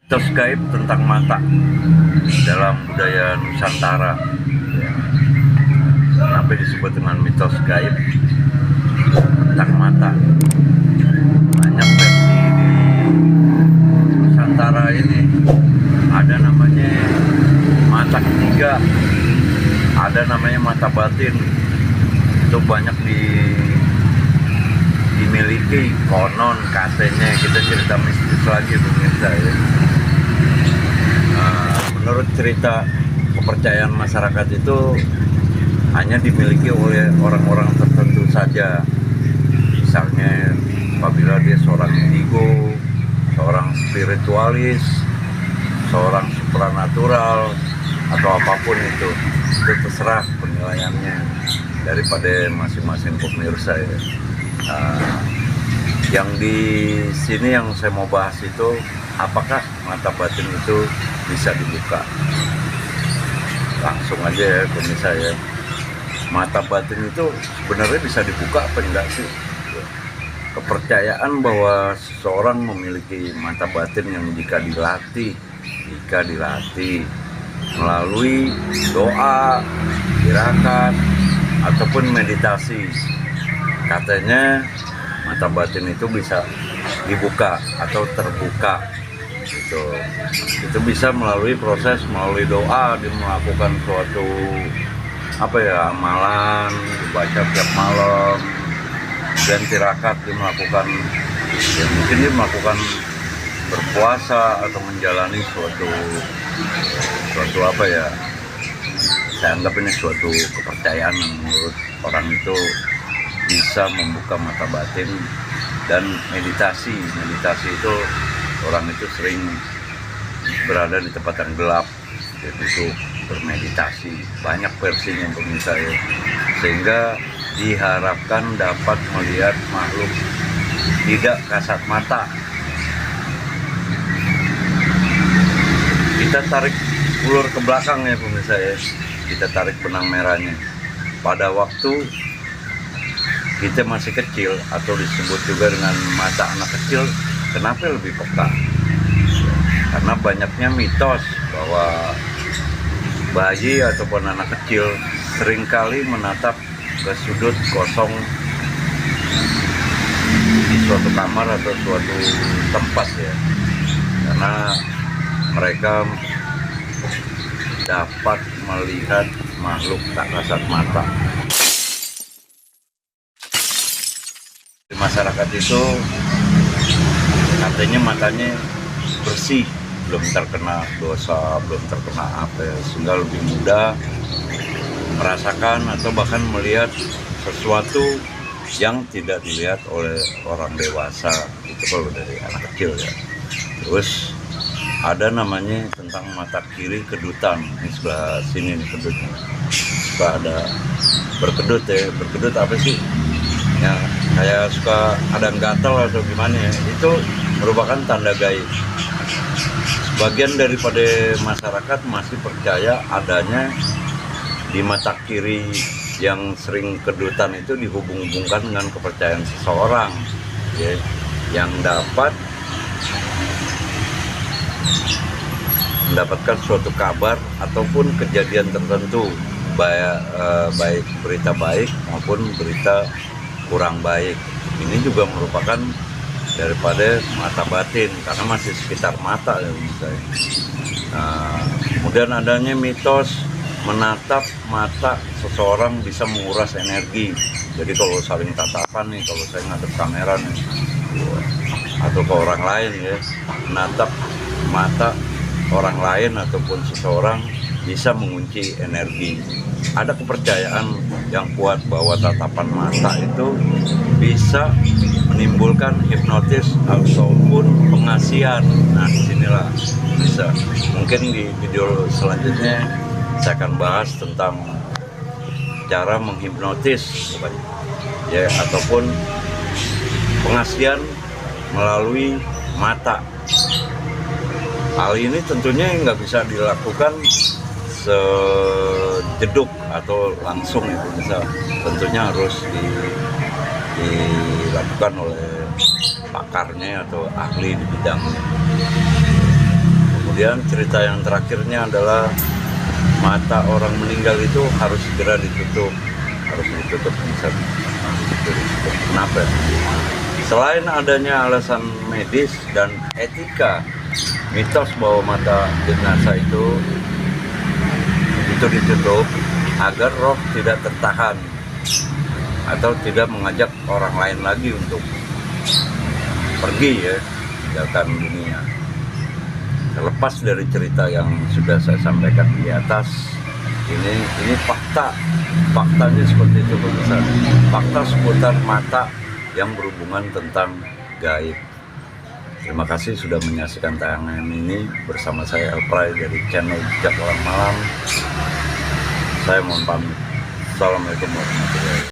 Mitos gaib tentang mata dalam budaya Nusantara. Kenapa disebut dengan mitos gaib tentang mata? Banyak versi di Nusantara ini. Ada namanya mata ketiga, ada namanya mata batin. Itu banyak dimiliki, konon katanya. Kita cerita mistis lagi pemirsa ya. Menurut cerita kepercayaan masyarakat itu hanya dimiliki oleh orang-orang tertentu saja. Misalnya apabila dia seorang indigo, seorang spiritualis, seorang supranatural, atau apapun itu terserah penilaiannya daripada masing-masing pemirsa ya. Yang di sini yang saya mau bahas itu, apakah mata batin itu bisa dibuka? Langsung aja ya pemirsa ya. Mata batin itu sebenarnya bisa dibuka apa enggak sih? Kepercayaan bahwa seseorang memiliki mata batin yang jika dilatih melalui doa, tirakat, ataupun meditasi, katanya mata batin itu bisa dibuka atau terbuka. Itu bisa melalui proses, melalui doa, dia melakukan suatu amalan, dibaca tiap malam, dan tirakat dia melakukan, ya mungkin dia melakukan berpuasa atau menjalani suatu saya anggap ini suatu kepercayaan yang menurut orang itu bisa membuka mata batin. Dan meditasi itu orang itu sering berada di tempat yang gelap, yaitu bermeditasi. Banyak versinya pemirsa ya, sehingga diharapkan dapat melihat makhluk tidak kasat mata. Kita tarik ulur ke belakang ya pemirsa ya, kita tarik benang merahnya. Pada waktu kita masih kecil, atau disebut juga dengan mata anak kecil, kenapa lebih peka? Karena banyaknya mitos bahwa bayi ataupun anak kecil seringkali menatap ke sudut kosong di suatu kamar atau suatu tempat ya, karena mereka dapat melihat makhluk tak kasat mata. Di masyarakat itu katanya matanya bersih, belum terkena dosa, belum terkena sehingga lebih mudah merasakan atau bahkan melihat sesuatu yang tidak dilihat oleh orang dewasa. Itu kalau dari anak kecil ya. Terus ada namanya tentang mata kiri kedutan. Ini sebelah sini nih kedutnya. Suka ada berkedut ya. Berkedut apa sih? Ya, kayak suka ada gatal atau gimana ya. Itu merupakan tanda gaib. Sebagian daripada masyarakat masih percaya adanya di mata kiri yang sering kedutan itu dihubung-hubungkan dengan kepercayaan seseorang ya, yang dapat mendapatkan suatu kabar ataupun kejadian tertentu, baik berita baik maupun berita kurang baik. Ini juga merupakan daripada mata batin, karena masih sekitar mata ya misalnya. Kemudian adanya mitos menatap mata seseorang bisa menguras energi. Jadi kalau saling tatapan nih, kalau saya ngadep kamera nih, atau ke orang lain ya, menatap mata orang lain ataupun seseorang bisa mengunci energi. Ada kepercayaan yang kuat bahwa tatapan mata itu bisa menimbulkan hipnotis ataupun pengasihan. Nah, disinilah bisa. Mungkin di video selanjutnya saya akan bahas tentang cara menghipnotis ya, ataupun pengasihan melalui mata. Hal ini tentunya nggak bisa dilakukan sejeduk atau langsung ya, bisa tentunya harus dilakukan oleh pakarnya atau ahli di bidangnya. Kemudian cerita yang terakhirnya adalah mata orang meninggal itu harus segera ditutup, bisa ditutup. Kenapa? Selain adanya alasan medis dan etika, mitos bahwa mata jenazah itu ditutup agar roh tidak tertahan atau tidak mengajak orang lain lagi untuk pergi ya, tinggalkan dunia. Terlepas dari cerita yang sudah saya sampaikan di atas, ini faktanya seperti itu pemirsa. Fakta seputar mata yang berhubungan tentang gaib. Terima kasih sudah menyaksikan tayangan ini bersama saya Elpray dari channel Jejak Orang Malam. Saya mohon pamit. Assalamualaikum warahmatullahi wabarakatuh.